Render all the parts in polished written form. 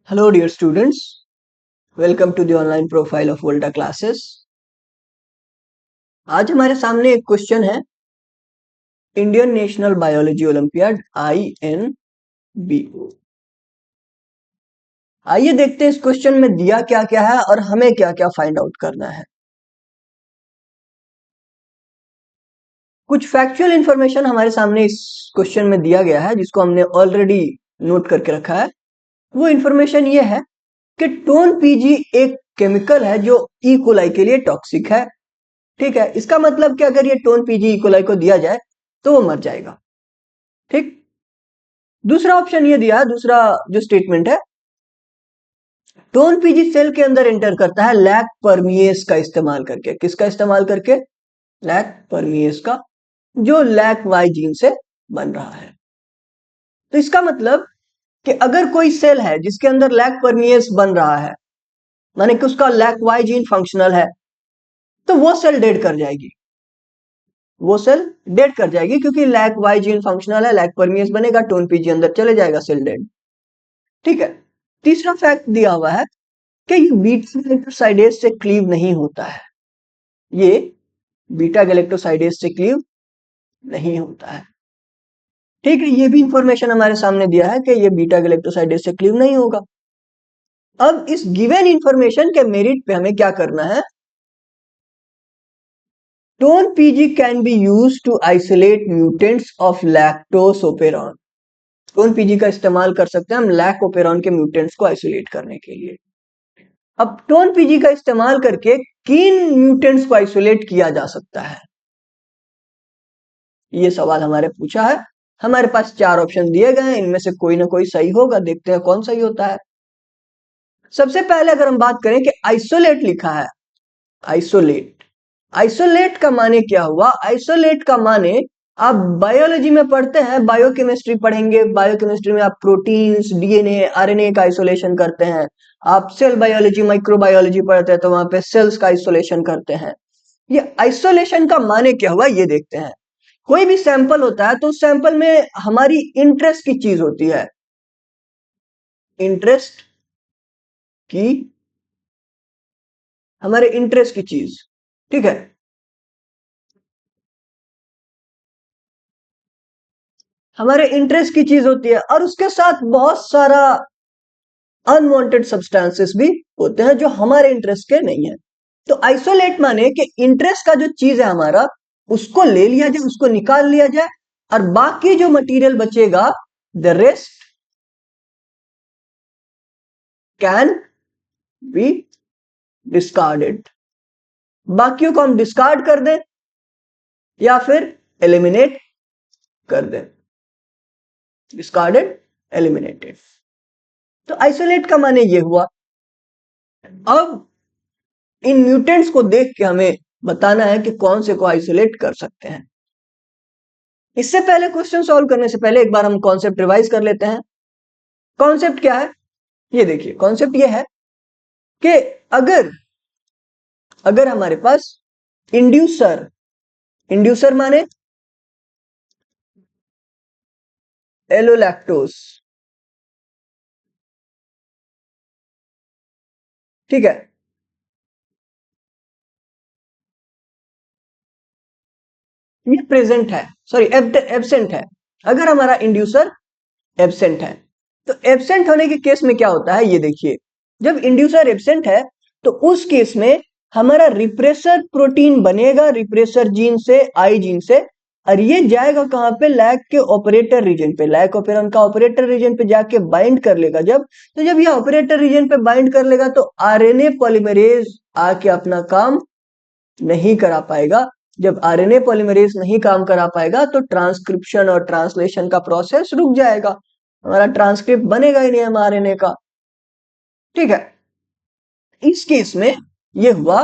Hello dear students, welcome to the online profile of Volta classes. आज हमारे सामने एक क्वेश्चन है Indian national biology olympiad INBO। आइए देखते हैं इस क्वेश्चन में दिया क्या क्या है और हमें क्या क्या फाइंड आउट करना है। कुछ फैक्चुअल इंफॉर्मेशन हमारे सामने इस क्वेश्चन में दिया गया है जिसको हमने ऑलरेडी नोट करके रखा है। वो इंफॉर्मेशन ये है कि टोन पीजी एक केमिकल है जो ई कोलाई के लिए टॉक्सिक है। ठीक है, इसका मतलब कि अगर ये टोन पीजी ई कोलाई को दिया जाए तो वो मर जाएगा। ठीक, दूसरा ऑप्शन ये दिया है, दूसरा जो स्टेटमेंट है, टोन पीजी सेल के अंदर एंटर करता है लैक परमिएस का इस्तेमाल करके। किसका इस्तेमाल करके? लैक परमिएस का, जो लैक वाई जीन से बन रहा है। तो इसका मतलब कि अगर कोई सेल है जिसके अंदर लैक परमिएस बन रहा है, माने कि उसका लैक वाई जीन फंक्शनल है, तो वो सेल डेड कर जाएगी। वो सेल डेड कर जाएगी क्योंकि लैक वाई जीन फंक्शनल है, लैक परमिएस बनेगा, टोन पीजी अंदर चले जाएगा, सेल डेड। ठीक है, तीसरा फैक्ट दिया हुआ है कि ये बीटा गैलेक्टोसाइडेज से क्लीव नहीं होता है। ये बीटा गैलेक्टोसाइडेज से क्लीव नहीं होता है। ठीक है, ये भी इंफॉर्मेशन हमारे सामने दिया है कि ये बीटा गैलेक्टोसाइडेज से क्लीव नहीं होगा। अब इस गिवन इंफॉर्मेशन के मेरिट पे हमें क्या करना है? Tone PG can be use to isolate mutants of lactose operon. Tone PG का इस्तेमाल कर सकते हैं हम लैक्टोपेरॉन के म्यूटेंट्स को आइसोलेट करने के लिए। अब टोन पीजी का इस्तेमाल करके किन म्यूटेंट्स को आइसोलेट किया जा सकता है, ये सवाल हमारे पूछा है। हमारे पास चार ऑप्शन दिए गए हैं, इनमें से कोई ना कोई सही होगा, देखते हैं कौन सही होता है। सबसे पहले अगर हम बात करें कि आइसोलेट लिखा है, आइसोलेट, आइसोलेट का माने क्या हुआ? आइसोलेट का माने आप बायोलॉजी में पढ़ते हैं, बायोकेमिस्ट्री पढ़ेंगे, बायोकेमिस्ट्री में आप प्रोटीन्स, डीएनए, आरएनए का आइसोलेशन करते हैं। आप सेल बायोलॉजी, माइक्रोबायोलॉजी पढ़ते हैं तो वहां पे सेल्स का आइसोलेशन करते हैं। ये आइसोलेशन का माने क्या हुआ ये देखते हैं। कोई भी सैंपल होता है तो उस सैंपल में हमारी इंटरेस्ट की चीज होती है, इंटरेस्ट की, हमारे इंटरेस्ट की चीज। ठीक है, हमारे इंटरेस्ट की चीज होती है और उसके साथ बहुत सारा अनवांटेड सब्सटेंसेस भी होते हैं जो हमारे इंटरेस्ट के नहीं है। तो आइसोलेट माने कि इंटरेस्ट का जो चीज है हमारा, उसको ले लिया जाए, उसको निकाल लिया जाए और बाकी जो मटेरियल बचेगा, the rest can be discarded. बाकियों को हम डिस्कार्ड कर दें या फिर एलिमिनेट कर दें, डिस्कार्डेड, एलिमिनेटेड। तो आइसोलेट का माने ये हुआ। अब इन म्यूटेंट्स को देख के हमें बताना है कि कौन से को आइसोलेट कर सकते हैं। इससे पहले क्वेश्चन सॉल्व करने से पहले एक बार हम कॉन्सेप्ट रिवाइज कर लेते हैं। कॉन्सेप्ट क्या है ये देखिए। कॉन्सेप्ट ये है कि अगर अगर हमारे पास इंड्यूसर, इंड्यूसर माने एलोलैक्टोज, ठीक है, ये प्रेजेंट है, सॉरी एब्सेंट है। अगर हमारा इंड्यूसर एब्सेंट है तो एब्सेंट होने के केस में क्या होता है ये देखिए। जब इंड्यूसर एब्सेंट है तो उस केस में हमारा रिप्रेसर प्रोटीन बनेगा, रिप्रेसर जीन से, आई जीन से, और ये जाएगा कहां पे? लैक के ऑपरेटर रीजन पे, लैक ऑपेरॉन का ऑपरेटर रीजन पे जाके बाइंड कर लेगा। जब तो जब ये ऑपरेटर रीजन पे बाइंड कर लेगा तो आरएनए पॉलीमरेज आके अपना काम नहीं करा पाएगा। जब आरएनए पॉलीमरेज नहीं काम करा पाएगा तो ट्रांसक्रिप्शन और ट्रांसलेशन का प्रोसेस रुक जाएगा, हमारा ट्रांसक्रिप्ट बनेगा ही नहीं एमआरएनए का। ठीक है, इस केस में ये हुआ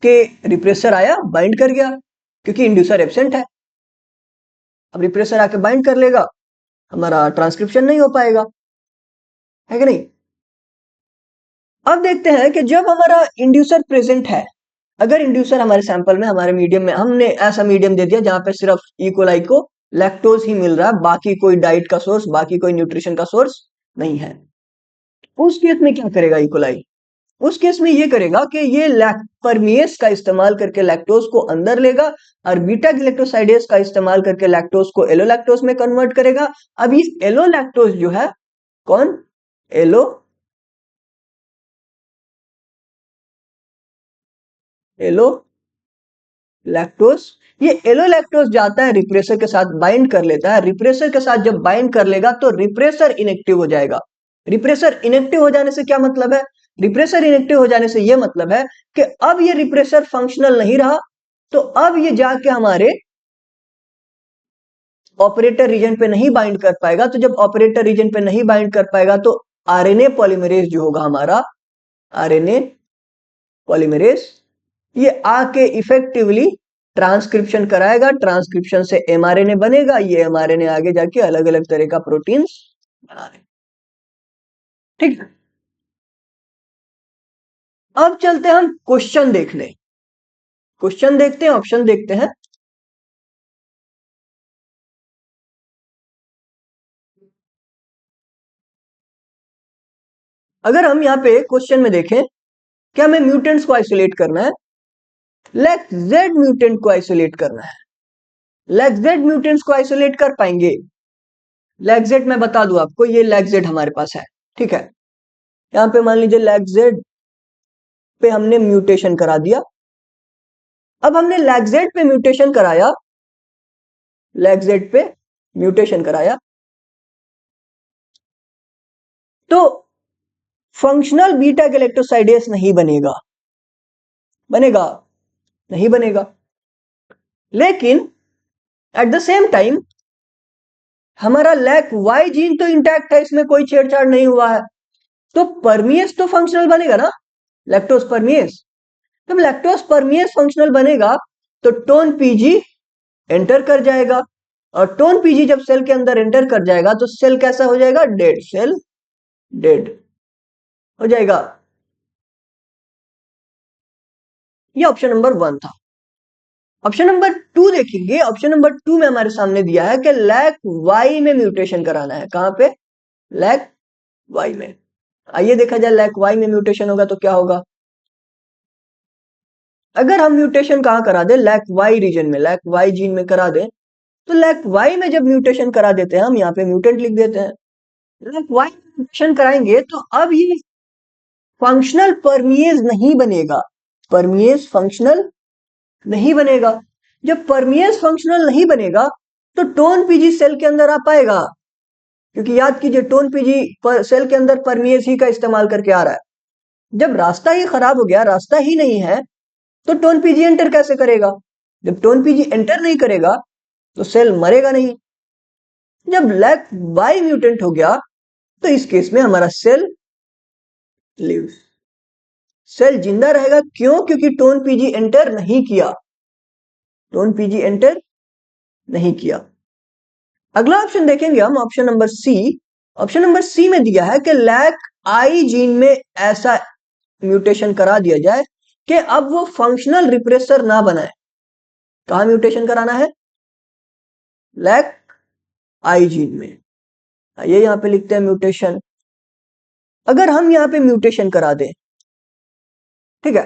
कि रिप्रेसर आया, बाइंड कर गया, क्योंकि इंड्यूसर एब्सेंट है। अब रिप्रेसर आके बाइंड कर लेगा, हमारा ट्रांसक्रिप्शन नहीं हो पाएगा, है कि नहीं? अब देखते हैं कि जब हमारा इंड्यूसर प्रेजेंट है, अगर इंड्यूसर हमारे सैंपल में, हमारे मीडियम में, हमने ऐसा मीडियम दे दिया जहां पे सिर्फ इकोलाई को लैक्टोज ही मिल रहा है, बाकी कोई डाइट का सोर्स, बाकी कोई न्यूट्रिशन का सोर्स नहीं है, उस केस में क्या करेगा इकोलाई? उस केस में ये करेगा कि ये परमिएस का इस्तेमाल करके लैक्टोज को अंदर लेगा और बीटा गैलेक्टोसाइडेज का इस्तेमाल करके लैक्टोज को एलोलैक्टोज में कन्वर्ट करेगा। अब ये एलोलैक्टोज जो है, कौन? एलो एलो लैक्टोज, ये एलोलैक्टोज जाता है रिप्रेसर के साथ बाइंड कर लेता है। रिप्रेसर के साथ जब बाइंड कर लेगा तो रिप्रेसर इनएक्टिव हो जाएगा। रिप्रेसर इनएक्टिव हो जाने से क्या मतलब है? रिप्रेसर इनएक्टिव हो जाने से यह मतलब है कि अब ये रिप्रेसर फंक्शनल नहीं रहा, तो अब ये जाके हमारे ऑपरेटर रीजन पे नहीं बाइंड कर पाएगा। तो जब ऑपरेटर रीजन पे नहीं बाइंड कर पाएगा तो आरएनए पॉलीमरेज जो होगा हमारा, आरएनए पॉलीमरेज, ये आके इफेक्टिवली ट्रांसक्रिप्शन कराएगा। ट्रांसक्रिप्शन से एमआरएनए बनेगा। ये एमआरएनए आगे जाके अलग अलग तरह का प्रोटीन्स बना देगा। ठीक है, अब चलते हैं हम क्वेश्चन देखने। क्वेश्चन देखते हैं, ऑप्शन देखते हैं। अगर हम यहाँ पे क्वेश्चन में देखें, क्या हमें म्यूटेंट्स को आइसोलेट करना है? लेग जेड म्यूटेंट को आइसोलेट करना है। लेग जेड म्यूटेंट्स को आइसोलेट कर पाएंगे? लेग जेड मैं बता दूं आपको, ये लेग जेड हमारे पास है। ठीक है, यहां पे मान लीजिए लेग जेड पे हमने म्यूटेशन करा दिया। अब हमने लेग जेड पे म्यूटेशन कराया, लेग जेड पे म्यूटेशन कराया, तो फंक्शनल बीटा गैलेक्टोसाइडेस नहीं बनेगा। बनेगा? नहीं बनेगा। लेकिन एट द सेम टाइम हमारा लैक वाई जीन तो इंटैक्ट है, इसमें कोई छेड़छाड़ नहीं हुआ है, तो परमियस तो फंक्शनल बनेगा ना, लैक्टोज परमियस। जब लैक्टोज परमियस फंक्शनल बनेगा तो टोन पीजी एंटर कर जाएगा, और टोन पीजी जब सेल के अंदर एंटर कर जाएगा तो सेल कैसा हो जाएगा? डेड सेल, डेड हो जाएगा। ये ऑप्शन नंबर 1 था। ऑप्शन नंबर 2 देखेंगे। ऑप्शन नंबर 2 में हमारे सामने दिया है कि लैक वाई में म्यूटेशन कराना है। कहां पे? लैक वाई में। आइए देखा जाए लैक वाई में म्यूटेशन होगा तो क्या होगा। अगर हम म्यूटेशन कहां करा दे? लैक वाई रीजन में, लैक वाई जीन में करा दे, तो लैक वाई में जब म्यूटेशन करा देते हैं, हम यहाँ पे म्यूटेंट लिख देते हैं। लैक वाई म्यूटेशन कराएंगे तो अब ये फंक्शनल परमिएज नहीं बनेगा। परमिएज फंक्शनल नहीं बनेगा। जब परमिएज फंक्शनल नहीं बनेगा तो टोन पीजी सेल के अंदर आ पाएगा, क्योंकि याद कीजिए टोन पीजी सेल के अंदर परमिएज ही का इस्तेमाल करके आ रहा है। जब रास्ता ही खराब हो गया, रास्ता ही नहीं है, तो टोन पीजी एंटर कैसे करेगा? जब टोन पीजी एंटर नहीं करेगा तो सेल मरेगा नहीं। जब लैक वाई म्यूटेंट हो गया तो इस केस में हमारा सेल लिव्स, सेल जिंदा रहेगा। क्यों? क्योंकि टोन पीजी एंटर नहीं किया, टोन पीजी एंटर नहीं किया। अगला ऑप्शन देखेंगे हम, option number C. Option number C में दिया है कि लैक आई जीन में ऐसा म्यूटेशन करा दिया जाए कि अब वो फंक्शनल रिप्रेसर ना बनाए। कहां म्यूटेशन कराना है? लैक आई जीन में। ये यहां पे लिखते हैं म्यूटेशन। अगर हम यहां पे म्यूटेशन करा दें, ठीक है,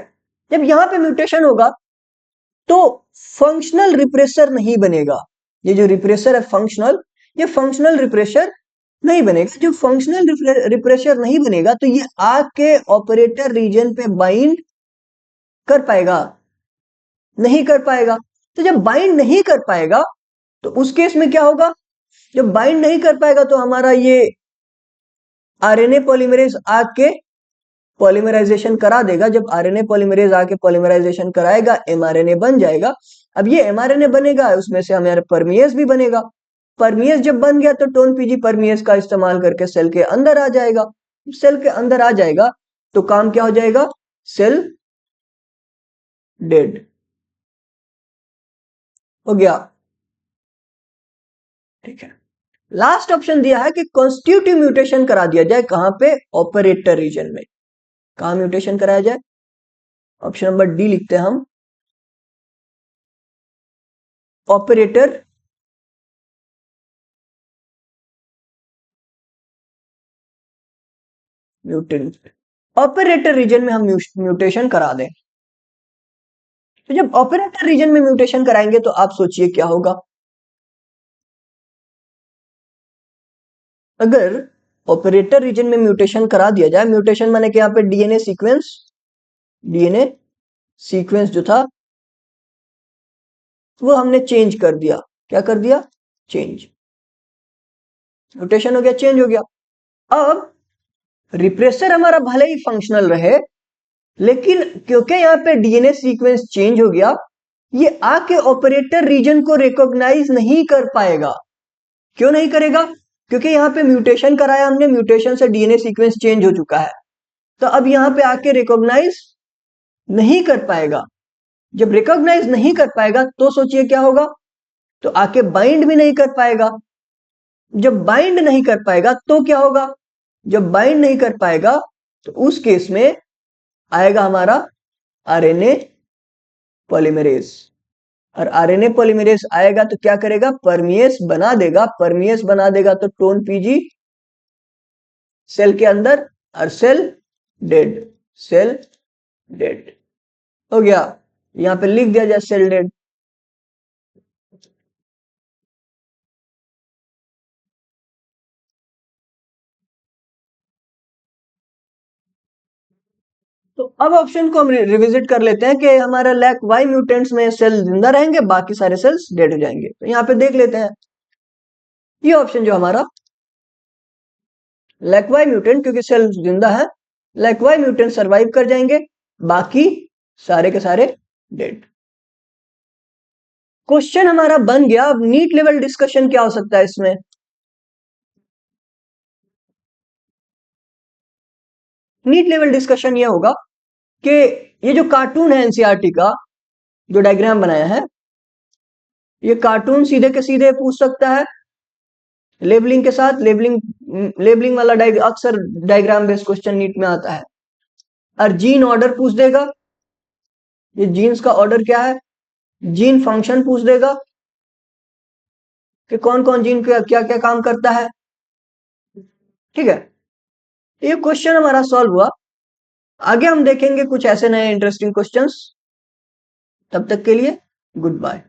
जब यहां पे म्यूटेशन होगा तो फंक्शनल रिप्रेसर नहीं बनेगा। ये जो रिप्रेसर है फंक्शनल, ये फंक्शनल रिप्रेसर नहीं बनेगा। जो फंक्शनल रिप्रेसर नहीं बनेगा तो ये आके ऑपरेटर रीजन पे बाइंड कर पाएगा? नहीं कर पाएगा। तो जब बाइंड नहीं कर पाएगा तो उस केस में क्या होगा? जब बाइंड नहीं कर पाएगा तो हमारा ये आरएनए पॉलीमरेज आके पॉलीमराइजेशन करा देगा। जब आरएनए पॉलीमरेज आके पॉलीमराइजेशन कराएगा, एमआरएनए बन जाएगा। अब ये एमआरएनए बनेगा, उसमें से हमारे परमियस भी बनेगा। परमियस जब बन गया तो टोन पीजी परमियस का इस्तेमाल करके सेल के अंदर आ जाएगा। सेल के अंदर आ जाएगा तो काम क्या हो जाएगा? सेल डेड हो गया। ठीक है, लास्ट ऑप्शन दिया है कि कॉन्स्टिट्यूटिव म्यूटेशन करा दिया जाए। कहां पे? ऑपरेटर रीजन में। कहां म्यूटेशन कराया जाए? ऑप्शन नंबर डी लिखते हैं हम, ऑपरेटर म्यूटेंट ऑपरेटर रीजन में हम म्यूटेशन करा दें, तो जब ऑपरेटर रीजन में म्यूटेशन कराएंगे तो आप सोचिए क्या होगा। अगर ऑपरेटर रीजन में म्यूटेशन करा दिया जाए, म्यूटेशन माने कि यहाँ पे डीएनए सीक्वेंस जो था वो हमने चेंज कर दिया। क्या कर दिया? चेंज। म्यूटेशन हो गया, चेंज हो गया। अब रिप्रेसर हमारा भले ही फंक्शनल रहे, लेकिन क्योंकि यहाँ पे डीएनए सीक्वेंस चेंज हो गया, ये आके ऑपरेटर रीजन को रिकॉग्नाइज नहीं कर पाएगा। क्यों नहीं करेगा? क्योंकि यहाँ पे म्यूटेशन कराया हमने, म्यूटेशन से डीएनए सीक्वेंस चेंज हो चुका है, तो अब यहाँ पे आके रिकॉग्नाइज नहीं कर पाएगा। जब रिकॉग्नाइज नहीं कर पाएगा तो सोचिए क्या होगा, तो आके बाइंड भी नहीं कर पाएगा। जब बाइंड नहीं कर पाएगा तो क्या होगा? जब बाइंड नहीं कर पाएगा तो उस केस में आएगा हमारा आरएनए पॉलीमरेज, और आरएनए पॉलीमरेज आएगा तो क्या करेगा? परमिएस बना देगा। परमिएस बना देगा तो टोन पीजी सेल के अंदर, और सेल डेड हो गया। यहां पे लिख दिया जाए सेल डेड। तो अब ऑप्शन को हम रिविजिट कर लेते हैं कि हमारा लैक वाई म्यूटेंट्स में सेल जिंदा रहेंगे, बाकी सारे सेल्स डेड हो जाएंगे। तो यहाँ पे देख लेते हैं ये ऑप्शन जो हमारा लैक वाई म्यूटेंट, क्योंकि सेल जिंदा है, लैक वाई म्यूटेंट सरवाइव कर जाएंगे, बाकी सारे के सारे डेड। क्वेश्चन हमारा बन गया। अब नीट लेवल डिस्कशन क्या हो सकता है इसमें? नीट लेवल डिस्कशन ये होगा कि ये जो कार्टून है एनसीईआरटी का जो डायग्राम बनाया है, ये कार्टून सीधे के सीधे पूछ सकता है लेबलिंग के साथ। लेबलिंग वाला अक्सर डायग्राम बेस्ड क्वेश्चन नीट में आता है। और जीन ऑर्डर पूछ देगा, ये जीन्स का ऑर्डर क्या है। जीन फंक्शन पूछ देगा कि कौन कौन जीन क्या क्या काम करता है। ठीक है, ये क्वेश्चन हमारा सॉल्व हुआ। आगे हम देखेंगे कुछ ऐसे नए इंटरेस्टिंग क्वेश्चंस। तब तक के लिए गुड बाय।